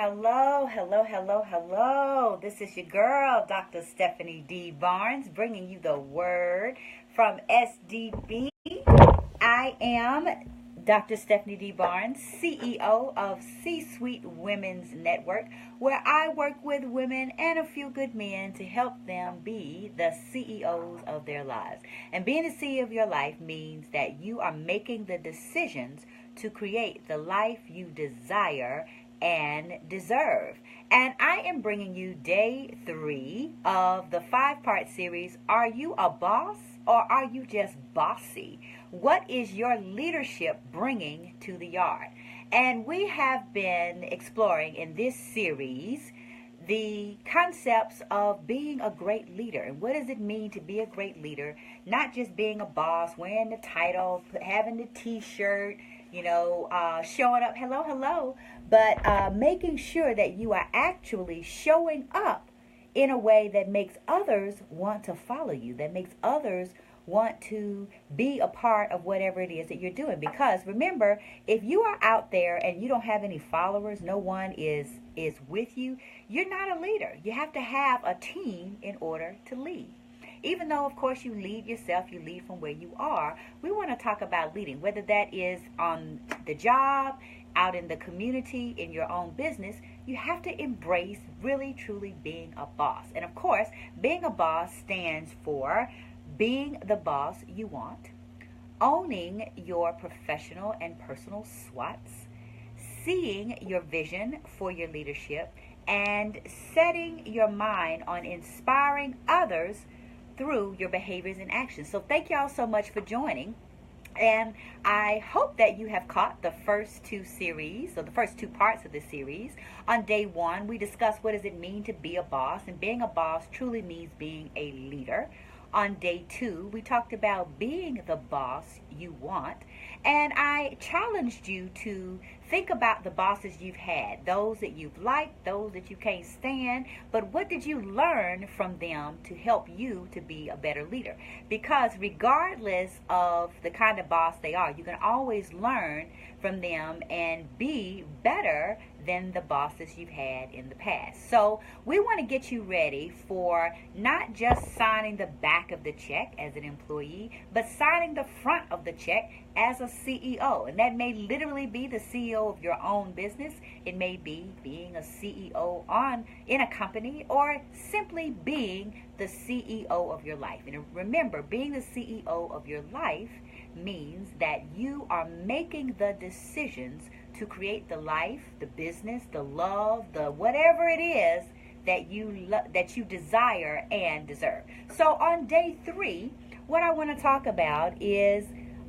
Hello, hello, hello, hello. This is your girl, Dr. Stephanie D. Barnes, bringing you the word from SDB. I am Dr. Stephanie D. Barnes, CEO of C-Suite Women's Network, where I work with women and a few good men to help them be the CEOs of their lives. And being the CEO of your life means that you are making the decisions to create the life you desire and deserve. And I am bringing you day 3 of the 5-part series, Are You a Boss or Are You Just Bossy? What is your leadership bringing to the yard? And we have been exploring in this series the concepts of being a great leader. And what does it mean to be a great leader? Not just being a boss, wearing the title, having the t-shirt, showing up, hello, but making sure that you are actually showing up in a way that makes others want to follow you, that makes others want to be a part of whatever it is that you're doing. Because remember, if you are out there and you don't have any followers, no one is with you, you're not a leader. You have to have a team in order to lead. Even though, of course, you lead yourself, you lead from where you are, we want to talk about leading, whether that is on the job, out in the community, in your own business. You have to embrace really, truly being a boss. And of course, being a boss stands for being the boss you want, owning your professional and personal SWOTs, seeing your vision for your leadership, and setting your mind on inspiring others through your behaviors and actions. So thank y'all so much for joining. And I hope that you have caught the first 2 series, or the first 2 parts of the series. On day 1, we discussed what does it mean to be a boss, and being a boss truly means being a leader. On day 2, we talked about being the boss you want, and I challenged you to think about the bosses you've had, those that you've liked, those that you can't stand, but what did you learn from them to help you to be a better leader? Because regardless of the kind of boss they are, you can always learn from them and be better than the bosses you've had in the past. So we want to get you ready for not just signing the back of the check as an employee, but signing the front of the check as a CEO. And that may literally be the CEO of your own business. It may be being a CEO in a company, or simply being the CEO of your life. And remember, being the CEO of your life means that you are making the decisions to create the life, the business, the love, the whatever it is that you desire and deserve. So on day 3, what I want to talk about is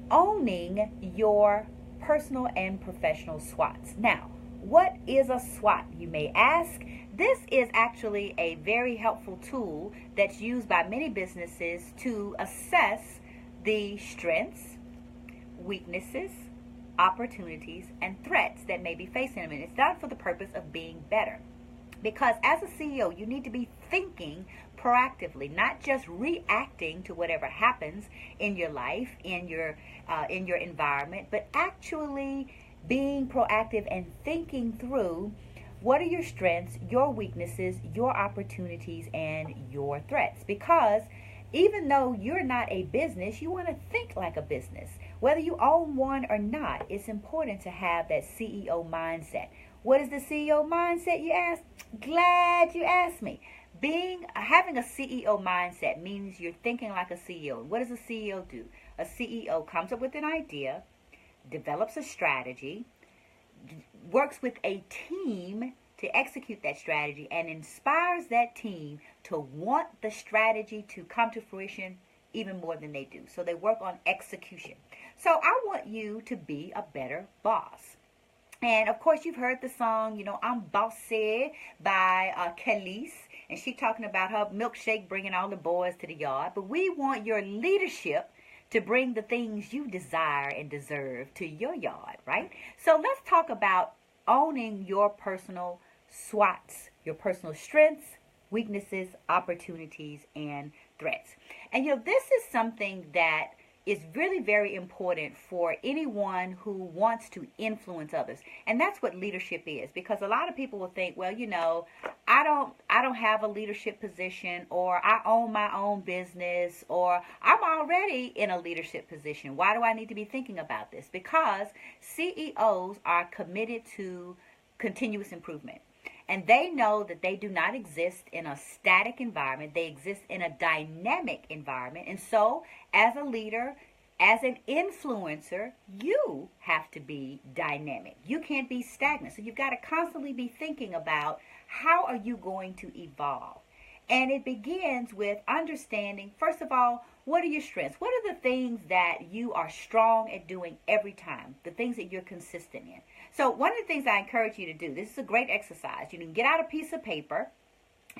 owning your personal and professional SWOTs. Now, what is a SWOT, you may ask? This is actually a very helpful tool that's used by many businesses to assess the strengths, weaknesses, opportunities, and threats that may be facing them. And it's done for the purpose of being better. Because as a CEO, you need to be thinking proactively, not just reacting to whatever happens in your life, in your environment, but actually being proactive and thinking through what are your strengths, your weaknesses, your opportunities, and your threats. Because even though you're not a business, you want to think like a business. Whether you own one or not, it's important to have that CEO mindset. What is the CEO mindset, you ask? Glad you asked me. Having a CEO mindset means you're thinking like a CEO. What does a CEO do? A CEO comes up with an idea, develops a strategy, works with a team to execute that strategy, and inspires that team to want the strategy to come to fruition even more than they do. So they work on execution. So I want you to be a better boss. And of course, you've heard the song, I'm Bossy by Khalees. And she's talking about her milkshake bringing all the boys to the yard. But we want your leadership to bring the things you desire and deserve to your yard, right? So let's talk about owning your personal SWOTs, your personal strengths, weaknesses, opportunities, and threats. And this is something that is really very important for anyone who wants to influence others. And that's what leadership is, because a lot of people will think, well, I don't have a leadership position, or I own my own business, or I'm already in a leadership position. Why do I need to be thinking about this? Because CEOs are committed to continuous improvement. And they know that they do not exist in a static environment. They exist in a dynamic environment. And so, as a leader, as an influencer, you have to be dynamic. You can't be stagnant. So you've got to constantly be thinking about, how are you going to evolve? And it begins with understanding, first of all, what are your strengths? What are the things that you are strong at doing every time? The things that you're consistent in. So one of the things I encourage you to do, this is a great exercise. You can get out a piece of paper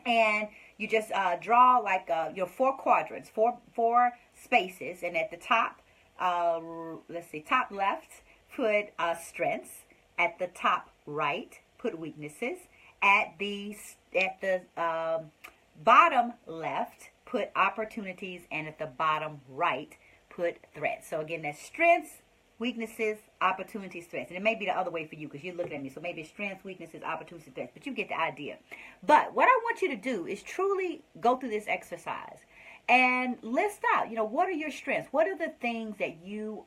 and you just draw like your 4 quadrants, four spaces. And at the top, top left, put strengths. At the top right, put weaknesses. At the bottom left, put opportunities, and at the bottom right, put threats. So again, that's strengths, weaknesses, opportunities, threats. And it may be the other way for you because you're looking at me. So maybe strengths, weaknesses, opportunities, threats. But you get the idea. But what I want you to do is truly go through this exercise and list out, what are your strengths? What are the things that you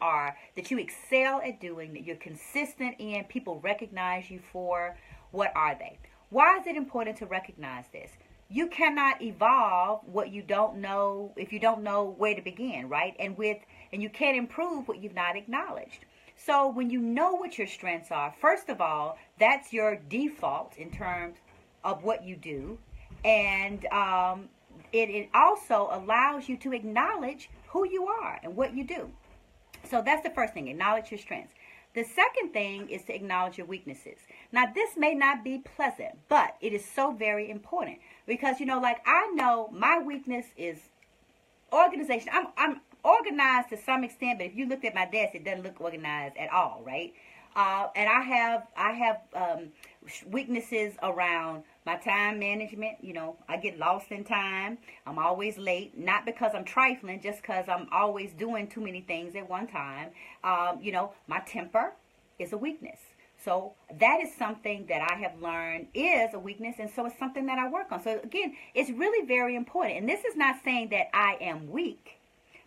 excel at doing, that you're consistent in, people recognize you for? What are they? Why is it important to recognize this? You cannot evolve what you don't know if you don't know where to begin, right? And you can't improve what you've not acknowledged. So when you know what your strengths are, first of all, that's your default in terms of what you do. And it also allows you to acknowledge who you are and what you do. So that's the first thing, acknowledge your strengths. The second thing is to acknowledge your weaknesses. Now, this may not be pleasant, but it is so very important because, I know my weakness is organization. I'm organized to some extent, but if you looked at my desk, it doesn't look organized at all, right? And I have weaknesses around my time management. I get lost in time. I'm always late, not because I'm trifling, just because I'm always doing too many things at one time. My temper is a weakness. So that is something that I have learned is a weakness, and so it's something that I work on. So again, it's really very important. And this is not saying that I am weak,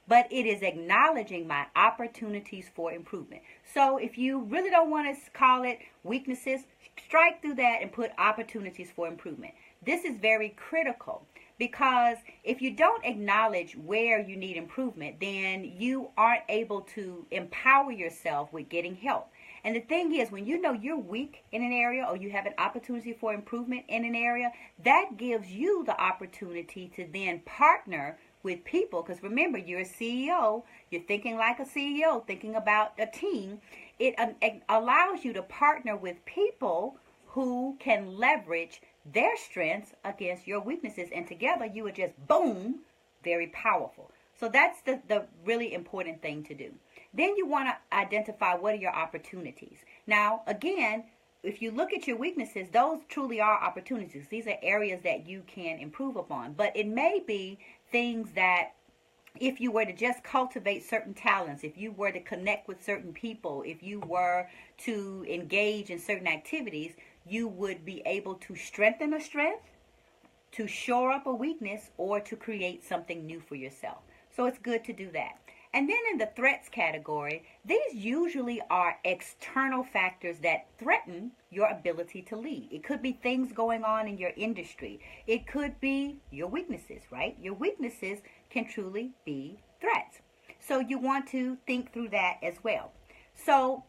but it is acknowledging my opportunities for improvement. So if you really don't want to call it weaknesses, strike through that and put opportunities for improvement. This is very critical because if you don't acknowledge where you need improvement, then you aren't able to empower yourself with getting help. And the thing is, when you know you're weak in an area or you have an opportunity for improvement in an area, that gives you the opportunity to then partner with people. Because remember, you're a CEO. You're thinking like a CEO, thinking about a team. It allows you to partner with people who can leverage their strengths against your weaknesses. And together you are just, boom, very powerful. So that's the really important thing to do. Then you want to identify what are your opportunities. Now, again, if you look at your weaknesses, those truly are opportunities. These are areas that you can improve upon. But it may be things that if you were to just cultivate certain talents, if you were to connect with certain people, if you were to engage in certain activities, you would be able to strengthen a strength, to shore up a weakness, or to create something new for yourself. So it's good to do that. And then in the threats category, these usually are external factors that threaten your ability to lead. It could be things going on in your industry. It could be your weaknesses, right? Your weaknesses can truly be threats. So you want to think through that as well. So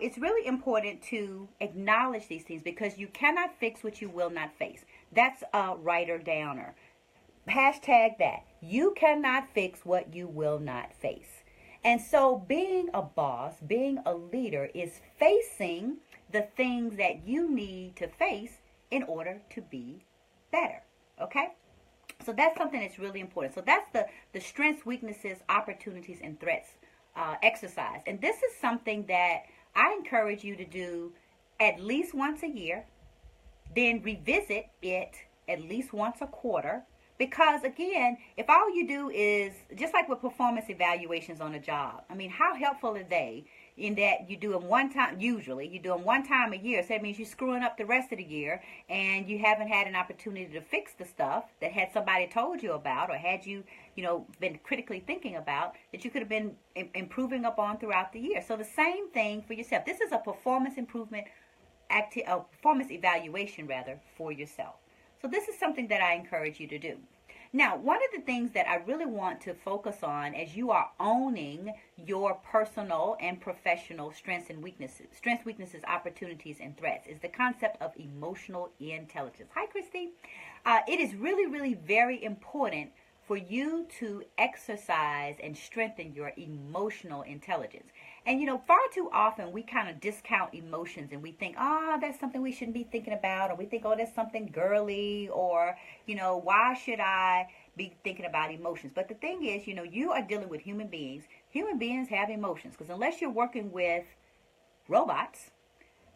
it's really important to acknowledge these things because you cannot fix what you will not face. That's a writer downer. Hashtag that. You cannot fix what you will not face. And so being a boss, being a leader is facing the things that you need to face in order to be better. Okay? So that's something that's really important. So that's the strengths, weaknesses, opportunities, and threats exercise. And this is something that I encourage you to do at least once a year, then revisit it at least once a quarter. Because again, if all you do is, just like with performance evaluations on a job, I mean, how helpful are they in that you do them one time, usually you do them one time a year. So that means you're screwing up the rest of the year and you haven't had an opportunity to fix the stuff that had somebody told you about, or had you, been critically thinking about, that you could have been improving upon throughout the year. So the same thing for yourself. This is a performance improvement, performance evaluation rather, for yourself. So this is something that I encourage you to do. Now, one of the things that I really want to focus on as you are owning your personal and professional strengths, weaknesses, opportunities, and threats is the concept of emotional intelligence. Hi, Christy. It is really, really very important for you to exercise and strengthen your emotional intelligence. And far too often we kind of discount emotions and we think, that's something we shouldn't be thinking about, or we think, that's something girly, or, why should I be thinking about emotions? But the thing is, you are dealing with human beings. Human beings have emotions, because unless you're working with robots,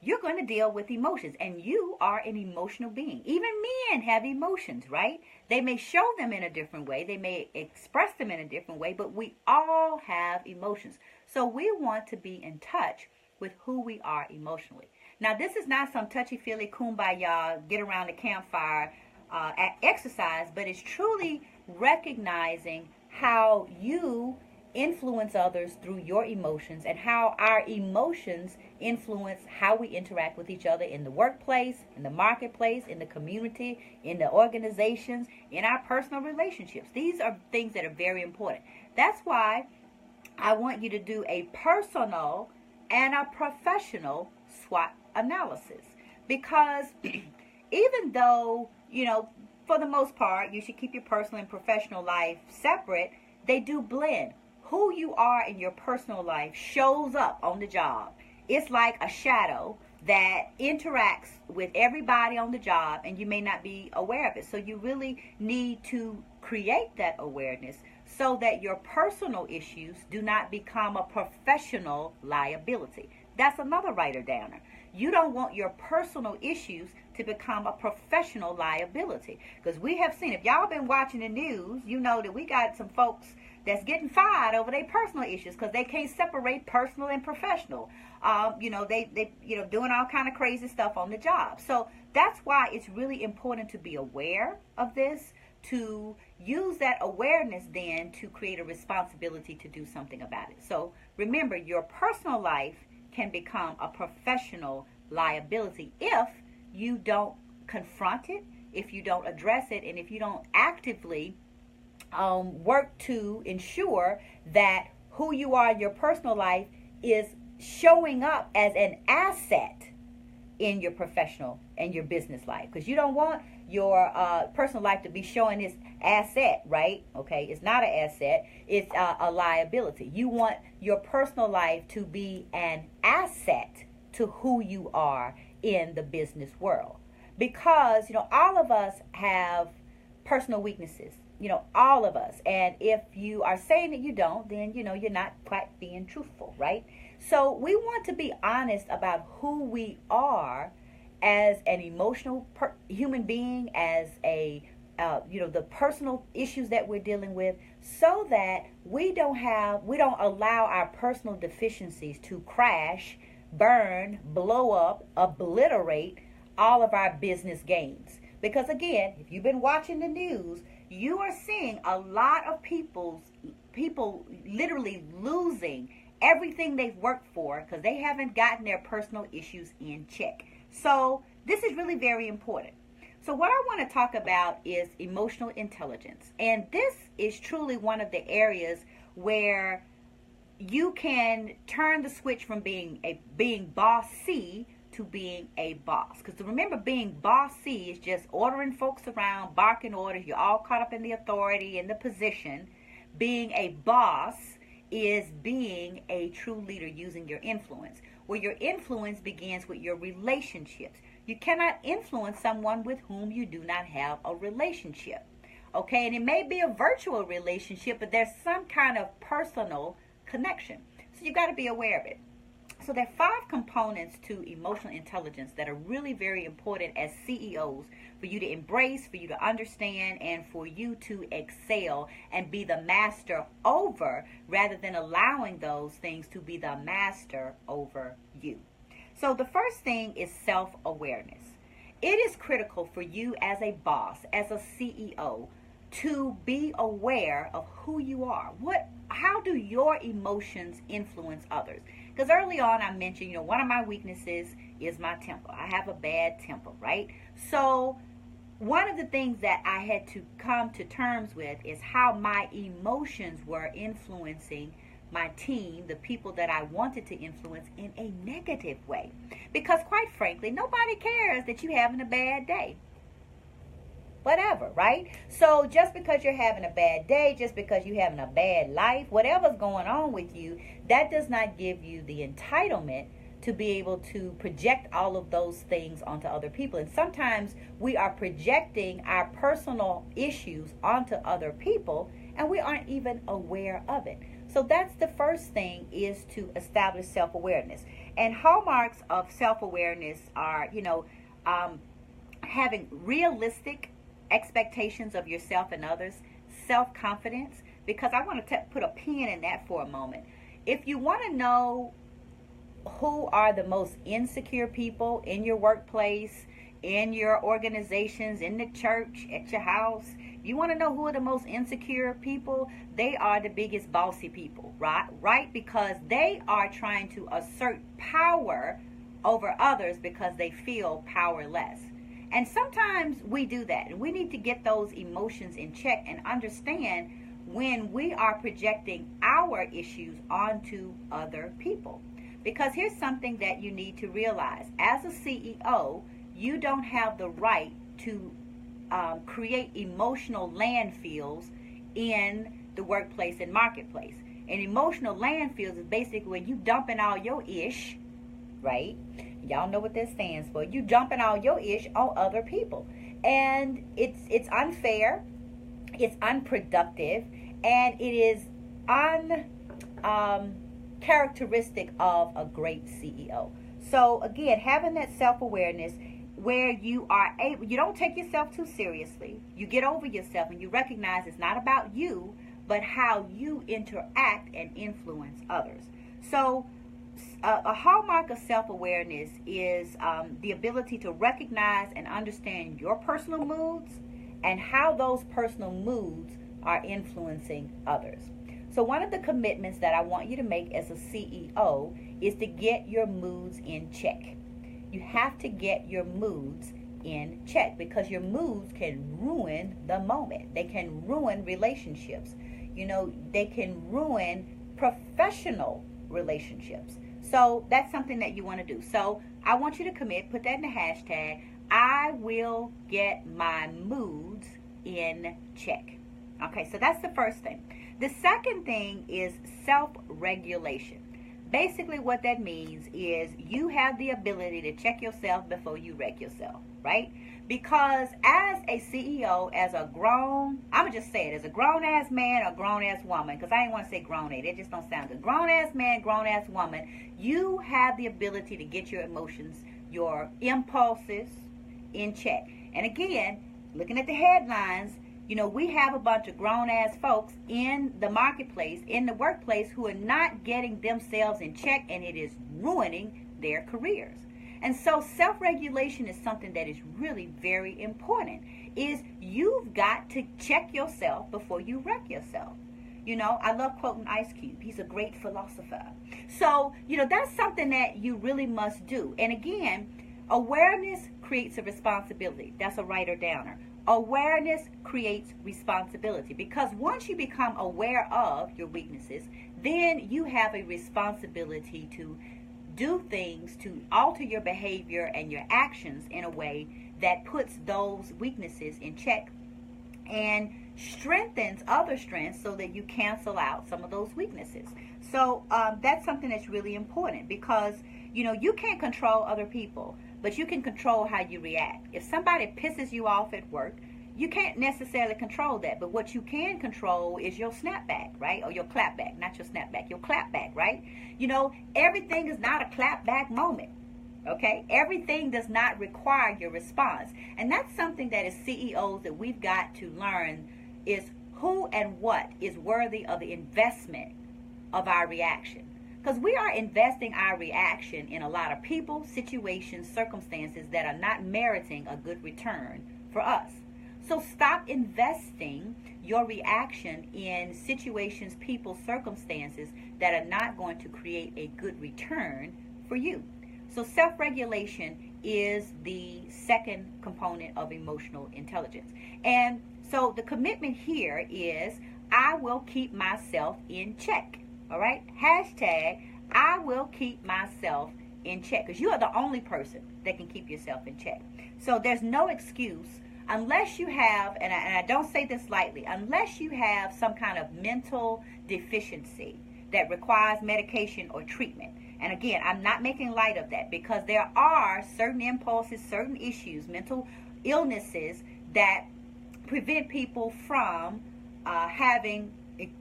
you're going to deal with emotions, and you are an emotional being. Even men have emotions, right? They may show them in a different way. They may express them in a different way, but we all have emotions. So we want to be in touch with who we are emotionally. Now, this is not some touchy-feely kumbaya, get around the campfire exercise, but it's truly recognizing how you influence others through your emotions, and how our emotions influence how we interact with each other in the workplace, in the marketplace, in the community, in the organizations, in our personal relationships. These are things that are very important. That's why I want you to do a personal and a professional SWOT analysis, because even though, for the most part, you should keep your personal and professional life separate, they do blend. Who you are in your personal life shows up on the job. It's like a shadow that interacts with everybody on the job, and you may not be aware of it. So you really need to create that awareness so that your personal issues do not become a professional liability. That's another writer-downer. You don't want your personal issues to become a professional liability. Because we have seen, if y'all been watching the news, you know that we got some folks that's getting fired over their personal issues because they can't separate personal and professional. They doing all kind of crazy stuff on the job. So that's why it's really important to be aware of this, to use that awareness then to create a responsibility to do something about it. So remember, your personal life can become a professional liability if you don't confront it, if you don't address it, and if you don't actively work to ensure that who you are in your personal life is showing up as an asset in your professional and your business life. Because you don't want your personal life to be showing this asset, right? Okay, it's not an asset, it's a liability. You want your personal life to be an asset to who you are in the business world. Because, all of us have personal weaknesses. All of us. And if you are saying that you don't, then, you're not quite being truthful, right? So we want to be honest about who we are as an emotional human being, as the personal issues that we're dealing with, so that we don't allow our personal deficiencies to crash, burn, blow up, obliterate all of our business gains. Because again, if you've been watching the news, you are seeing a lot of people literally losing everything they've worked for because they haven't gotten their personal issues in check. So this is really very important. So what I want to talk about is emotional intelligence. And this is truly one of the areas where you can turn the switch from being bossy to being a boss. Because remember, being bossy is just ordering folks around, barking orders. You're all caught up in the authority and the position. Being a boss is being a true leader using your influence, where your influence begins with your relationships. You cannot influence someone with whom you do not have a relationship. Okay, and it may be a virtual relationship, but there's some kind of personal connection. So you got to be aware of it. So there are 5 components to emotional intelligence that are really very important as CEOs for you to embrace, for you to understand, and for you to excel and be the master over, rather than allowing those things to be the master over you. So the first thing is self-awareness. It is critical for you as a boss, as a CEO, to be aware of who you are. How do your emotions influence others? Because early on I mentioned, one of my weaknesses is my temper. I have a bad temper, right? So one of the things that I had to come to terms with is how my emotions were influencing my team, the people that I wanted to influence, in a negative way. Because quite frankly, nobody cares that you're having a bad day. Whatever, right? So just because you're having a bad day, just because you're having a bad life, whatever's going on with you, that does not give you the entitlement to be able to project all of those things onto other people. And sometimes we are projecting our personal issues onto other people and we aren't even aware of it. So that's the first thing, is to establish self-awareness. And hallmarks of self-awareness are, having realistic expectations of yourself and others, self-confidence, because I want to put a pin in that for a moment. If you want to know who are the most insecure people in your workplace, in your organizations, in the church, at your house, you want to know who are the most insecure people, they are the biggest bossy people, right? Because they are trying to assert power over others because they feel powerless. And sometimes we do that, and we need to get those emotions in check and understand when we are projecting our issues onto other people. Because here's something that you need to realize. As a CEO, you don't have the right to create emotional landfills in the workplace and marketplace. And emotional landfills is basically when you dumping all your ish, right? Y'all know what that stands for. You dumping all your ish on other people. And it's unfair, it's unproductive, and it is uncharacteristic of a great CEO. So again, having that self-awareness where you are able, you don't take yourself too seriously. You get over yourself and you recognize it's not about you, but how you interact and influence others. So a hallmark of self-awareness is the ability to recognize and understand your personal moods and how those personal moods are influencing others. So one of the commitments that I want you to make as a CEO is to get your moods in check. You have to get your moods in check, because your moods can ruin the moment. They can ruin relationships. They can ruin professional relationships. So that's something that you want to do. So I want you to commit, put that in the hashtag, I will get my moods in check. Okay, so that's the first thing. The second thing is self-regulation. Basically what that means is you have the ability to check yourself before you wreck yourself, right? Because as a CEO, as a grown, I'm going to just say it, as a grown-ass man or grown-ass woman, because I ain't want to say grown-ass, it just don't sound good. Grown-ass man, grown-ass woman, you have the ability to get your emotions, your impulses in check. And again, looking at the headlines, we have a bunch of grown-ass folks in the marketplace, in the workplace, who are not getting themselves in check, and it is ruining their careers. And so self-regulation is something that is really very important. Is you've got to check yourself before you wreck yourself. I love quoting Ice Cube. He's a great philosopher. So, that's something that you really must do. And again, awareness creates a responsibility. That's a writer-downer. Awareness creates responsibility, because once you become aware of your weaknesses, then you have a responsibility to do things to alter your behavior and your actions in a way that puts those weaknesses in check and strengthens other strengths so that you cancel out some of those weaknesses. So that's something that's really important, because you can't control other people, but you can control how you react. If somebody pisses you off at work, you can't necessarily control that. But what you can control is your snapback, right? Or your clapback, not your snapback, your clapback, right? You know, everything is not a clapback moment. Okay, everything does not require your response. And that's something that as CEOs that we've got to learn is who and what is worthy of the investment of our reaction. Because we are investing our reaction in a lot of people, situations, circumstances that are not meriting a good return for us. So stop investing your reaction in situations, people, circumstances that are not going to create a good return for you. So self-regulation is the second component of emotional intelligence. And so the commitment here is I will keep myself in check. All right? Hashtag I will keep myself in check. Because you are the only person that can keep yourself in check. So there's no excuse unless you have, and I don't say this lightly, unless you have some kind of mental deficiency that requires medication or treatment. And again, I'm not making light of that because there are certain impulses, certain issues, mental illnesses that prevent people from having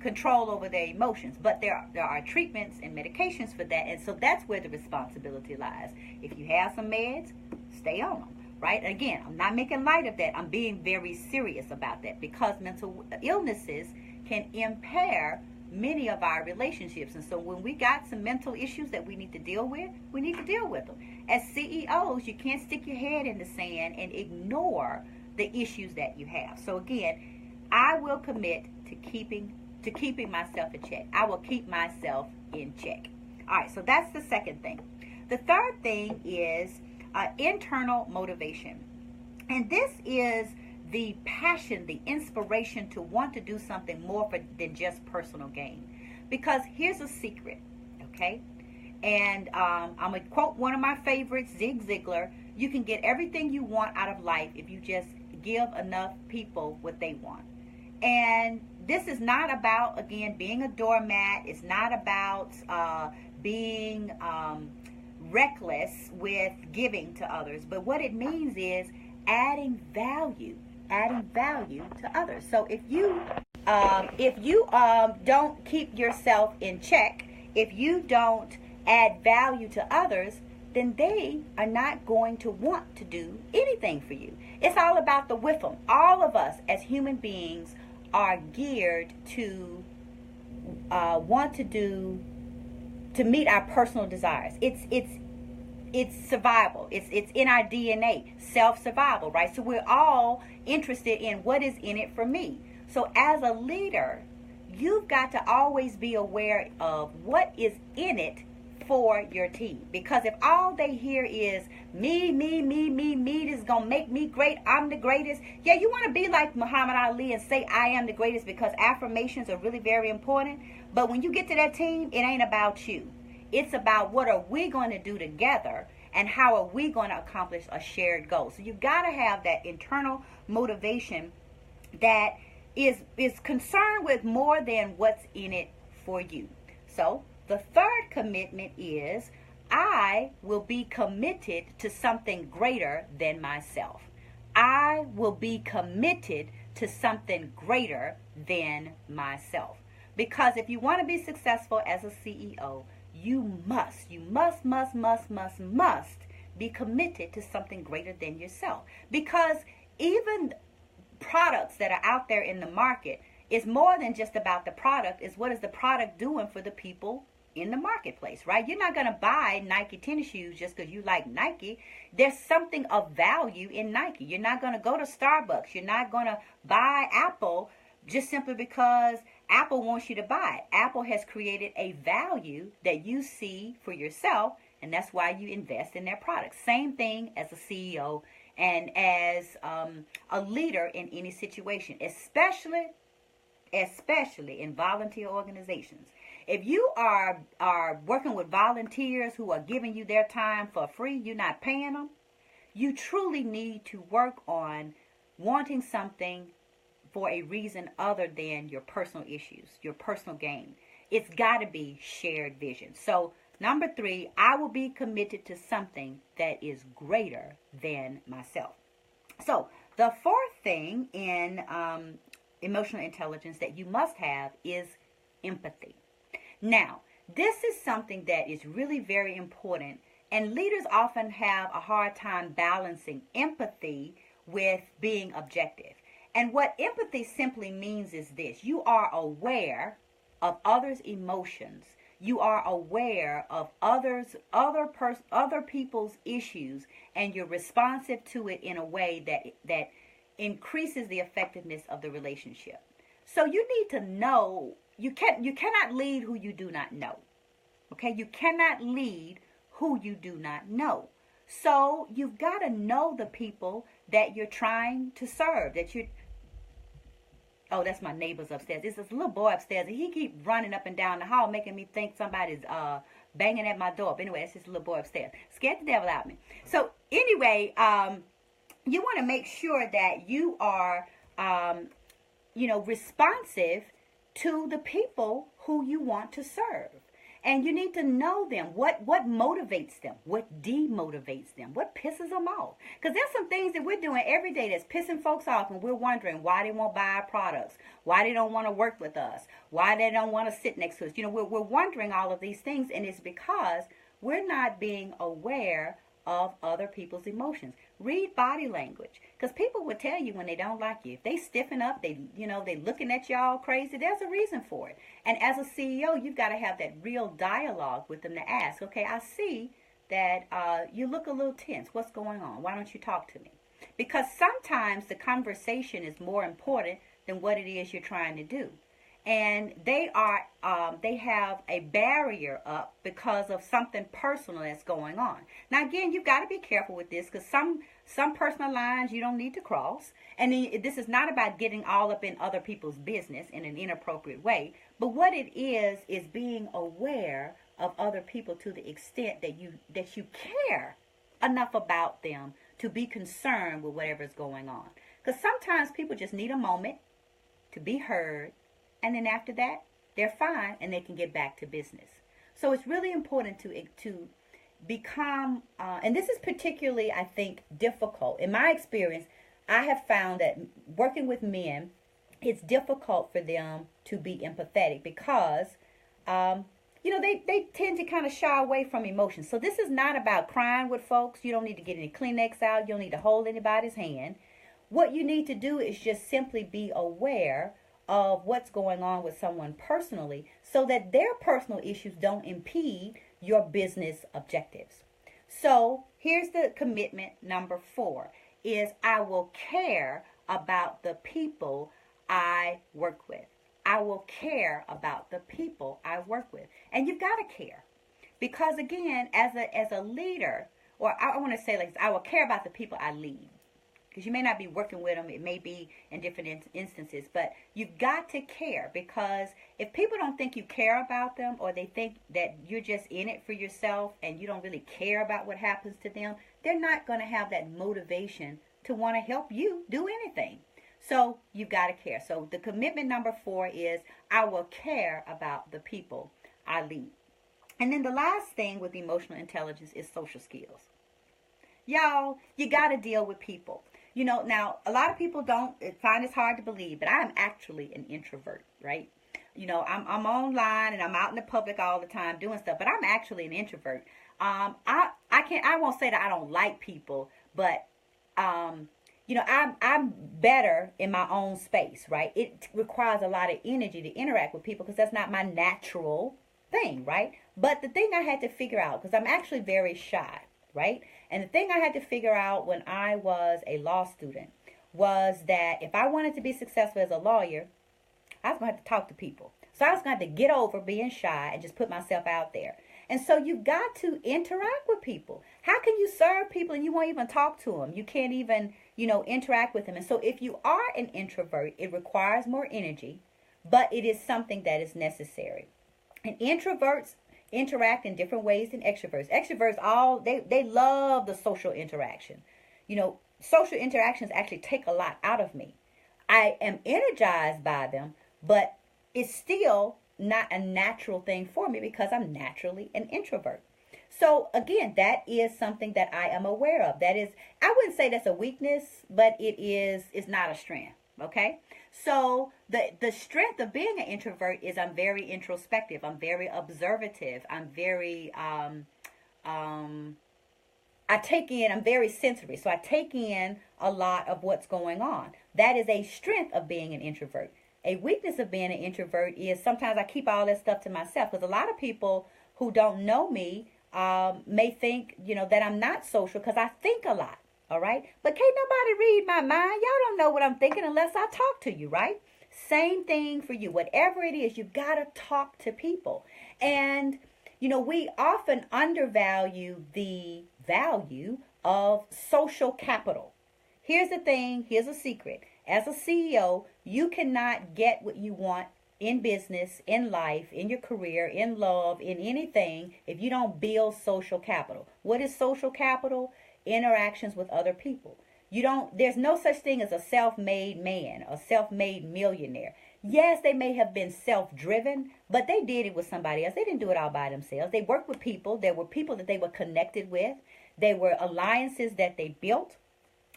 control over their emotions. But there are treatments and medications for that. And so that's where the responsibility lies. If you have some meds, stay on them, right? Again, I'm not making light of that. I'm being very serious about that because mental illnesses can impair many of our relationships. And so when we got some mental issues that we need to deal with, we need to deal with them. As CEOs, you can't stick your head in the sand and ignore the issues that you have. So again, I will commit to keeping myself in check. I will keep myself in check. All right, so that's the second thing. The third thing is internal motivation. And this is the passion, the inspiration to want to do something more than just personal gain. Because here's a secret, okay? And I'm going to quote one of my favorites, Zig Ziglar. You can get everything you want out of life if you just give enough people what they want. And this is not about, again, being a doormat. It's not about being reckless with giving to others. But what it means is adding value to others. So if you don't keep yourself in check, if you don't add value to others, then they are not going to want to do anything for you. It's all about the with them. All of us as human beings are geared to want to meet our personal desires. It's survival. It's in our DNA, self-survival, right? So we're all interested in what is in it for me. So as a leader, you've got to always be aware of what is in it for your team. Because if all they hear is me, this is going to make me great, I'm the greatest. Yeah, you want to be like Muhammad Ali and say I am the greatest because affirmations are really very important. But when you get to that team, it ain't about you. It's about what are we going to do together and how are we going to accomplish a shared goal. So you've got to have that internal motivation that is concerned with more than what's in it for you. So the third commitment is I will be committed to something greater than myself. I will be committed to something greater than myself. Because if you want to be successful as a CEO, you must be committed to something greater than yourself. Because even products that are out there in the market is more than just about the product. It's what is the product doing for the people in the marketplace, right? You're not going to buy Nike tennis shoes just because you like Nike. There's something of value in Nike. You're not going to go to Starbucks. You're not going to buy Apple just simply because Apple wants you to buy it. Apple has created a value that you see for yourself, and that's why you invest in their products. Same thing as a CEO and as a leader in any situation, especially in volunteer organizations. If you are working with volunteers who are giving you their time for free, you're not paying them, you truly need to work on wanting something for a reason other than your personal issues, your personal gain. It's got to be shared vision. So, number 3, I will be committed to something that is greater than myself. So the fourth thing in emotional intelligence that you must have is empathy. Now, this is something that is really very important, and leaders often have a hard time balancing empathy with being objective. And what empathy simply means is this: you are aware of others' emotions. You are aware of other people's issues, and you're responsive to it in a way that increases the effectiveness of the relationship. So you need to know you cannot lead who you do not know. Okay? You cannot lead who you do not know. So you've got to know the people that you're trying to serve, that you Oh, that's my neighbors upstairs. It's this little boy upstairs, and he keep running up and down the hall, making me think somebody's banging at my door. But anyway, it's this little boy upstairs. Scared the devil out of me. So anyway, you want to make sure that you are, responsive to the people who you want to serve. And you need to know them. What motivates them? What demotivates them? What pisses them off? Because there's some things that we're doing every day that's pissing folks off, and we're wondering why they won't buy our products, why they don't want to work with us, why they don't want to sit next to us. We're wondering all of these things, and it's because we're not being aware of other people's emotions. Read body language, because people will tell you when they don't like you. If they stiffen up, they looking at you all crazy, there's a reason for it. And as a CEO, you've got to have that real dialogue with them to ask, okay, I see that you look a little tense. What's going on? Why don't you talk to me? Because sometimes the conversation is more important than what it is you're trying to do. And they have a barrier up because of something personal that's going on. Now, again, you've got to be careful with this, because some personal lines you don't need to cross. And this is not about getting all up in other people's business in an inappropriate way. But what it is being aware of other people to the extent that you care enough about them to be concerned with whatever's going on. Because sometimes people just need a moment to be heard, and then after that, they're fine and they can get back to business. So it's really important to become, and this is particularly, I think, difficult. In my experience, I have found that working with men, it's difficult for them to be empathetic because, they tend to kind of shy away from emotions. So this is not about crying with folks. You don't need to get any Kleenex out. You don't need to hold anybody's hand. What you need to do is just simply be aware of what's going on with someone personally, so that their personal issues don't impede your business objectives. So here's the commitment number 4 is I will care about the people I work with. I will care about the people I work with. And you've got to care. Because again, as a leader, or I want to say like this, I will care about the people I lead. Because you may not be working with them. It may be in different instances. But you've got to care, because if people don't think you care about them, or they think that you're just in it for yourself and you don't really care about what happens to them, they're not going to have that motivation to want to help you do anything. So you've got to care. So the commitment number 4 is I will care about the people I lead. And then the last thing with emotional intelligence is social skills. Y'all, you got to deal with people. Now, a lot of people don't find this hard to believe, but I'm actually an introvert, right? I'm online and I'm out in the public all the time doing stuff, but I'm actually an introvert. I won't say that I don't like people, but, I'm better in my own space, right? It requires a lot of energy to interact with people because that's not my natural thing, right? But the thing I had to figure out, because I'm actually very shy, right? And the thing I had to figure out when I was a law student was that if I wanted to be successful as a lawyer, I was going to have to talk to people. So I was going to have to get over being shy and just put myself out there. And so you've got to interact with people. How can you serve people and you won't even talk to them? You can't even, interact with them. And so if you are an introvert, it requires more energy, but it is something that is necessary. And introverts interact in different ways than extroverts. Extroverts, they love the social interaction. Social interactions actually take a lot out of me. I am energized by them, but it's still not a natural thing for me because I'm naturally an introvert. So again, that is something that I am aware of. That is, I wouldn't say that's a weakness, but it's not a strength. Okay. So the strength of being an introvert is I'm very introspective. I'm very observative. I'm very um I'm very sensory. So I take in a lot of what's going on. That is a strength of being an introvert. A weakness of being an introvert is sometimes I keep all that stuff to myself, because a lot of people who don't know me may think, that I'm not social because I think a lot. All right. But can't nobody read my mind. Y'all don't know what I'm thinking unless I talk to you. Right. Same thing for you. Whatever it is, you got to talk to people. And, we often undervalue the value of social capital. Here's the thing. Here's a secret. As a CEO, you cannot get what you want in business, in life, in your career, in love, in anything, if you don't build social capital. What is social capital? Interactions with other people. There's no such thing as a self-made man, a self-made millionaire. Yes, they may have been self-driven, but they did it with somebody else. They didn't do it all by themselves. They worked with people. There were people that they were connected with. They were alliances that they built.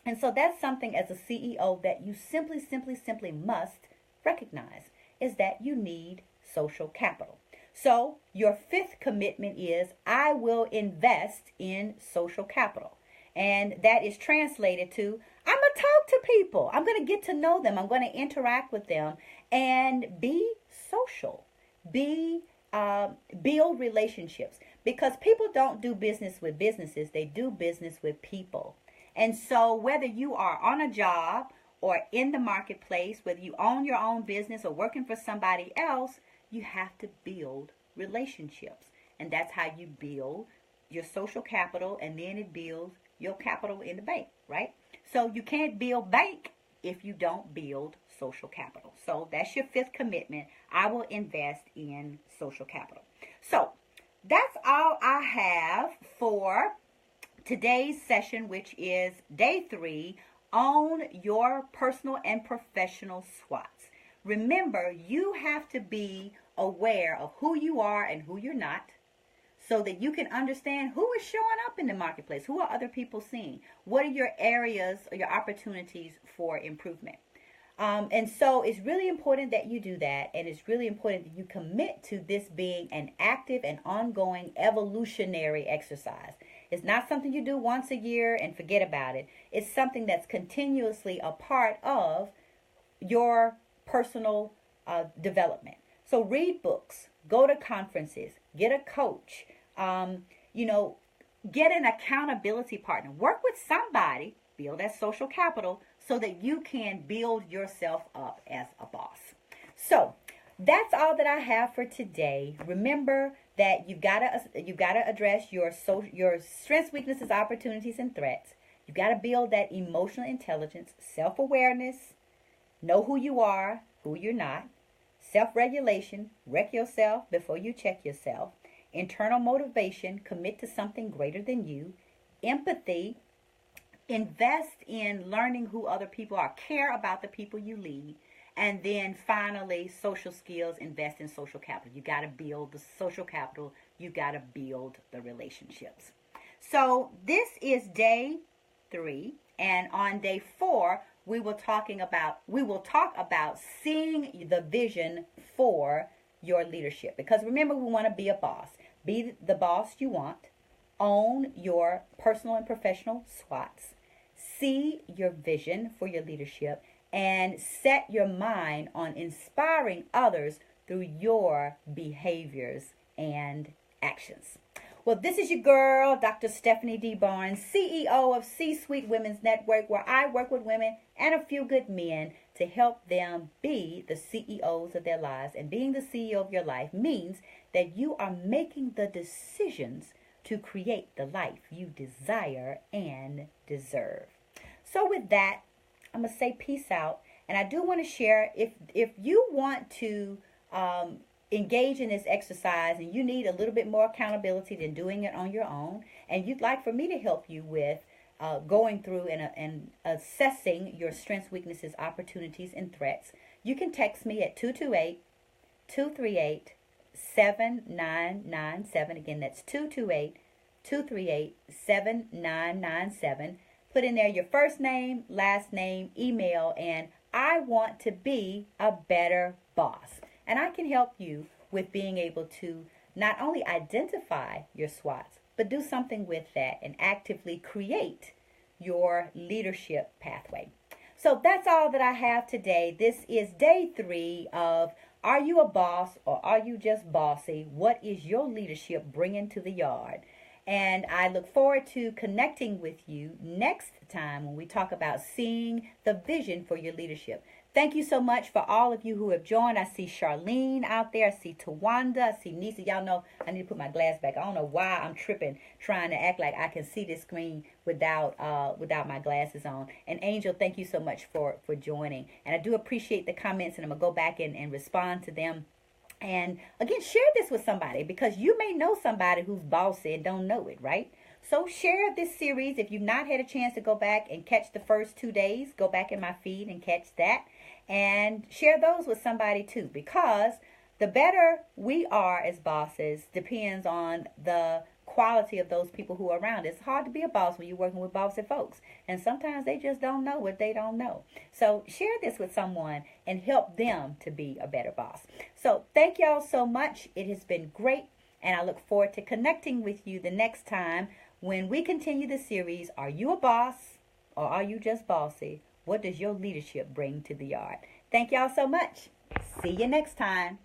And so that's something as a CEO that you simply must recognize, is that you need social capital. So your fifth commitment is I will invest in social capital. And that is translated to I'm going to talk to people. I'm going to get to know them. I'm going to interact with them and be social. Build relationships, because people don't do business with businesses. They do business with people. And so whether you are on a job or in the marketplace, whether you own your own business or working for somebody else, you have to build relationships. And that's how you build your social capital, and then it builds your capital in the bank, right? So you can't build bank if you don't build social capital. So that's your fifth commitment. I will invest in social capital. So that's all I have for today's session, which is day 3, own your personal and professional SWOTs. Remember, you have to be aware of who you are and who you're not, so that you can understand who is showing up in the marketplace. Who are other people seeing? What are your areas or your opportunities for improvement? And so it's really important that you do that. And it's really important that you commit to this being an active and ongoing evolutionary exercise. It's not something you do once a year and forget about it. It's something that's continuously a part of your personal development. So read books, go to conferences, get a coach, get an accountability partner. Work with somebody, build that social capital so that you can build yourself up as a boss. So that's all that I have for today. Remember that you've got to address your strengths, weaknesses, opportunities, and threats. You've got to build that emotional intelligence, self-awareness, know who you are, who you're not, self-regulation, wreck yourself before you check yourself, internal motivation, commit to something greater than you, empathy, invest in learning who other people are, care about the people you lead, and then finally, social skills, invest in social capital. You got to build the social capital. You got to build the relationships. So this is day 3, and on day 4, we will talk about seeing the vision for your leadership. Because remember, we want to be a boss. Be the boss you want. Own your personal and professional SWOTs. See your vision for your leadership, and set your mind on inspiring others through your behaviors and actions. Well, this is your girl, Dr. Stephanie D. Barnes, CEO of C-Suite Women's Network, where I work with women and a few good men to help them be the CEOs of their lives. And being the CEO of your life means that you are making the decisions to create the life you desire and deserve. So with that, I'm going to say peace out. And I do want to share, if you want to engage in this exercise and you need a little bit more accountability than doing it on your own, and you'd like for me to help you with going through and assessing your strengths, weaknesses, opportunities, and threats, you can text me at 228-238-7997. Again, that's 238-7997. Put in there your first name, last name, email, and I want to be a better boss. And I can help you with being able to not only identify your SWOTs, but do something with that and actively create your leadership pathway. So that's all that I have today. This is day 3 of Are You a Boss or Are You Just Bossy? What is your leadership bringing to the yard? And I look forward to connecting with you next time when we talk about seeing the vision for your leadership. Thank you so much for all of you who have joined. I see Charlene out there. I see Tawanda. I see Nisa. Y'all know I need to put my glass back. I don't know why I'm tripping, trying to act like I can see this screen without my glasses on. And Angel, thank you so much for joining. And I do appreciate the comments, and I'm going to go back and respond to them. And again, share this with somebody because you may know somebody who's bossy and don't know it, right? So share this series. If you've not had a chance to go back and catch the first 2 days, go back in my feed and catch that. And share those with somebody too, because the better we are as bosses depends on the quality of those people who are around. It's hard to be a boss when you're working with bossy folks, and sometimes they just don't know what they don't know. So share this with someone and help them to be a better boss. So thank y'all so much. It has been great, and I look forward to connecting with you the next time when we continue the series, Are You a Boss or Are You Just Bossy? What does your leadership bring to the yard? Thank y'all so much. See you next time.